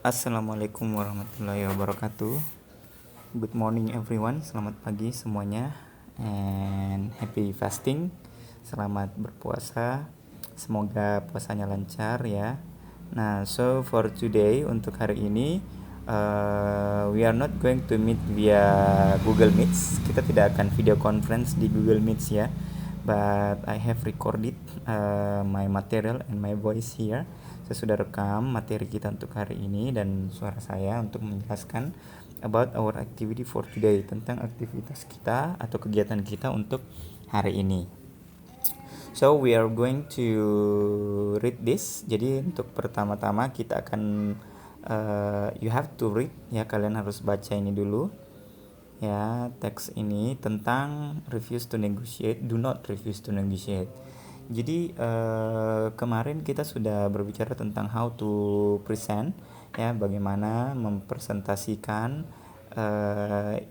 Assalamualaikum warahmatullahi wabarakatuh. Good morning everyone. Selamat pagi semuanya. And happy fasting. Selamat berpuasa. Semoga puasanya lancar ya. Nah, so for today, untuk hari ini we are not going to meet via Google Meets. Kita tidak akan video conference di Google Meets ya. But I have recorded my material and my voice here. Saya sudah rekam materi kita untuk hari ini dan suara saya untuk menjelaskan about our activity for today, tentang aktivitas kita atau kegiatan kita untuk hari ini. So we are going to read this. Jadi untuk pertama-tama kita akan you have to read ya, kalian harus baca ini dulu ya, teks ini tentang refuse to negotiate, do not refuse to negotiate. Jadi kemarin kita sudah berbicara tentang how to present ya, bagaimana mempresentasikan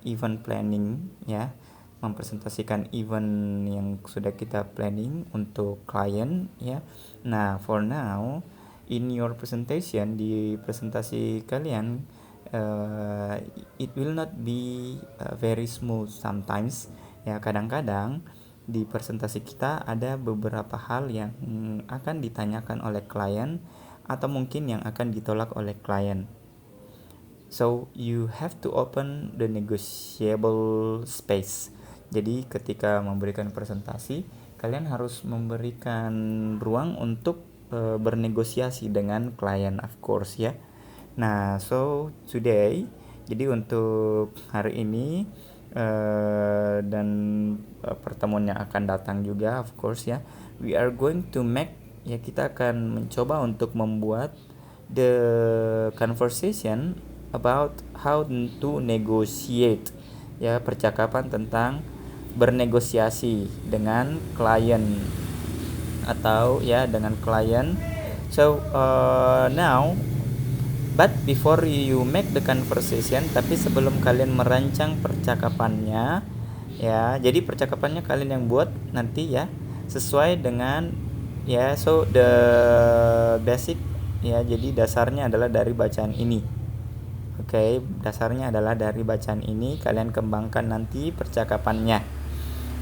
event planning ya, mempresentasikan event yang sudah kita planning untuk klien ya. Nah, for now in your presentation, di presentasi kalian it will not be very smooth sometimes ya. Kadang-kadang di presentasi kita ada beberapa hal yang akan ditanyakan oleh klien atau mungkin yang akan ditolak oleh klien. So you have to open the negotiable space. Jadi ketika memberikan presentasi, kalian harus memberikan ruang untuk bernegosiasi dengan klien, of course ya. Nah, so today, jadi untuk hari ini dan pertemuan yang akan datang juga, of course ya, we are going to make ya, kita akan mencoba untuk membuat the conversation about how to negotiate ya, percakapan tentang bernegosiasi dengan klien atau ya dengan klien. So now, but before you make the conversation, tapi sebelum kalian merancang percakapannya ya, jadi percakapannya kalian yang buat nanti ya, sesuai dengan ya, so the basic ya, jadi dasarnya adalah dari bacaan ini. Oke, dasarnya adalah dari bacaan ini, kalian kembangkan nanti percakapannya.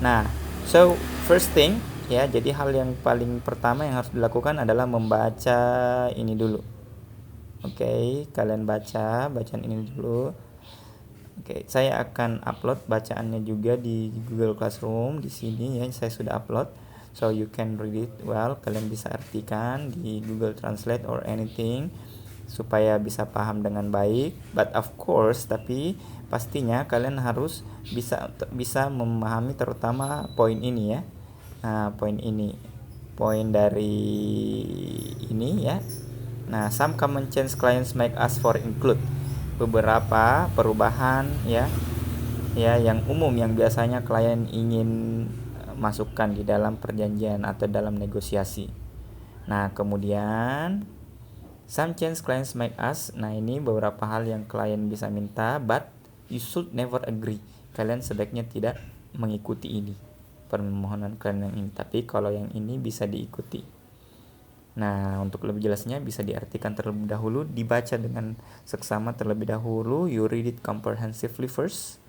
Nah, so first thing ya, jadi hal yang paling pertama yang harus dilakukan adalah membaca ini dulu. Oke, kalian baca bacaan ini dulu. Oke, saya akan upload bacaannya juga di Google Classroom di sini ya, saya sudah upload. So you can read it well. Kalian bisa artikan di Google Translate or anything supaya bisa paham dengan baik. But of course, tapi pastinya kalian harus bisa memahami terutama poin ini ya. Nah, poin ini, poin dari ini ya. Nah, some common change clients make us for include, beberapa perubahan ya yang umum yang biasanya klien ingin masukkan di dalam perjanjian atau dalam negosiasi. Nah, kemudian some change clients make us, nah ini beberapa hal yang klien bisa minta, but you should never agree, kalian sebaiknya tidak mengikuti ini, permohonan kalian yang ini, tapi kalau yang ini bisa diikuti. Nah, untuk lebih jelasnya bisa diartikan terlebih dahulu, dibaca dengan seksama terlebih dahulu. You read it comprehensively first.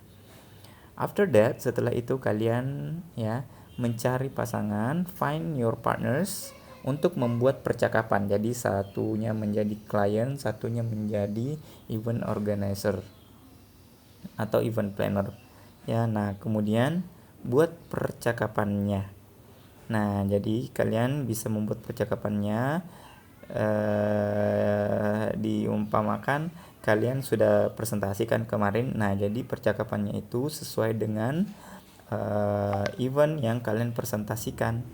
After that, setelah itu kalian ya mencari pasangan, find your partners untuk membuat percakapan. Jadi satunya menjadi klien, satunya menjadi event organizer atau event planner. Ya, nah kemudian buat percakapannya. Nah, jadi kalian bisa membuat percakapannya diumpamakan kalian sudah presentasikan kemarin. Nah, jadi percakapannya itu sesuai dengan event yang kalian presentasikan.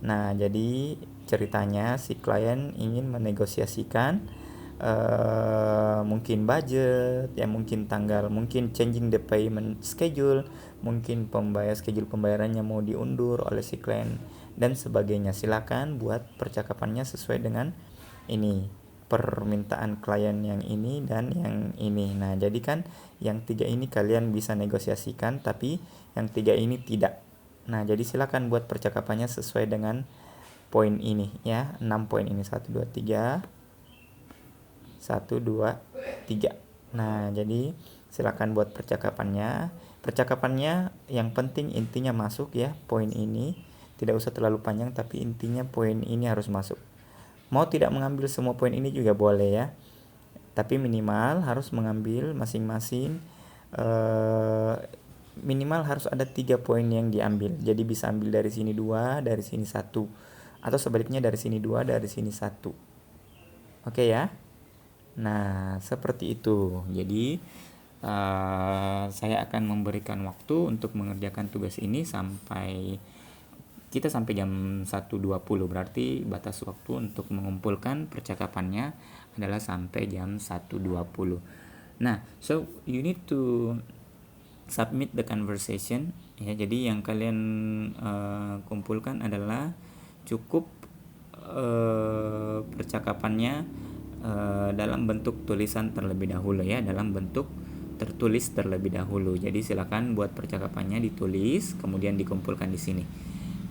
Nah, jadi ceritanya si klien ingin menegosiasikan mungkin budget ya, mungkin tanggal, mungkin changing the payment schedule, mungkin schedule pembayarannya mau diundur oleh si klien dan sebagainya. Silakan buat percakapannya sesuai dengan ini, permintaan klien yang ini dan yang ini. Nah, jadi kan yang 3 ini kalian bisa negosiasikan, tapi yang 3 ini tidak. Nah, jadi silakan buat percakapannya sesuai dengan poin ini ya, 6 poin ini, 1 2 3 1, 2, 3. Nah, jadi silakan buat percakapannya. Percakapannya yang penting intinya masuk ya, poin ini. Tidak usah terlalu panjang, tapi intinya poin ini harus masuk. Mau tidak mengambil semua poin ini juga boleh ya. Tapi minimal harus mengambil masing-masing minimal harus ada 3 poin yang diambil. Jadi bisa ambil dari sini 2, dari sini 1. Atau sebaliknya dari sini 2, dari sini 1. Oke ya. Nah, seperti itu. Jadi saya akan memberikan waktu untuk mengerjakan tugas ini sampai jam 1.20. Berarti batas waktu untuk mengumpulkan percakapannya adalah sampai jam 1.20. Nah, so you need to submit the conversation ya. Jadi yang kalian kumpulkan adalah cukup percakapannya dalam bentuk tulisan terlebih dahulu ya, dalam bentuk tertulis terlebih dahulu. Jadi silakan buat percakapannya ditulis kemudian dikumpulkan di sini.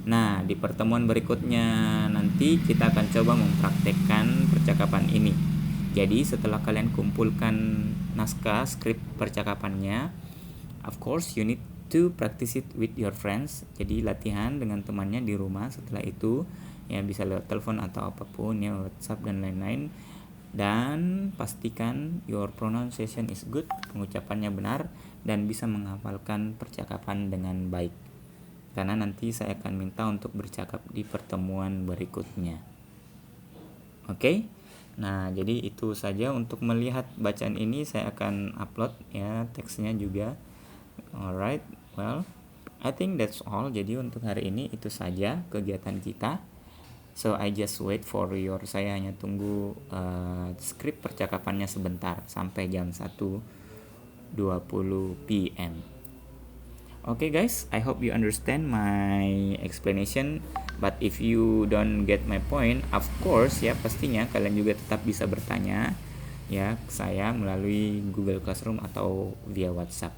Nah, di pertemuan berikutnya nanti kita akan coba mempraktekkan percakapan ini. Jadi setelah kalian kumpulkan naskah skrip percakapannya, of course you need to practice it with your friends. Jadi latihan dengan temannya di rumah. Setelah itu ya bisa lewat telepon atau apapun ya, WhatsApp dan lain-lain. Dan pastikan your pronunciation is good, pengucapannya benar dan bisa menghafalkan percakapan dengan baik. Karena nanti saya akan minta untuk bercakap di pertemuan berikutnya. Oke? Nah, jadi itu saja untuk melihat bacaan ini. Saya akan upload ya teksnya juga. Alright, well, I think that's all. Jadi untuk hari ini itu saja kegiatan kita. So I just wait for saya hanya tunggu skrip percakapannya sebentar sampai jam 1.20 PM. Okay guys, I hope you understand my explanation. But if you don't get my point, of course ya pastinya kalian juga tetap bisa bertanya ya ke saya melalui Google Classroom atau via WhatsApp.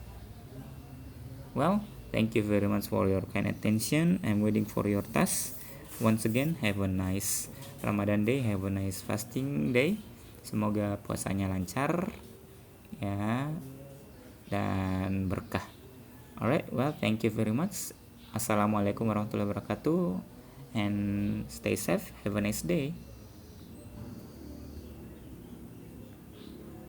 Well, thank you very much for your kind attention. I'm waiting for your task. Once again, have a nice Ramadan day, have a nice fasting day. Semoga puasanya lancar ya dan berkah. Alright, well, thank you very much. Assalamualaikum warahmatullahi wabarakatuh and stay safe. Have a nice day.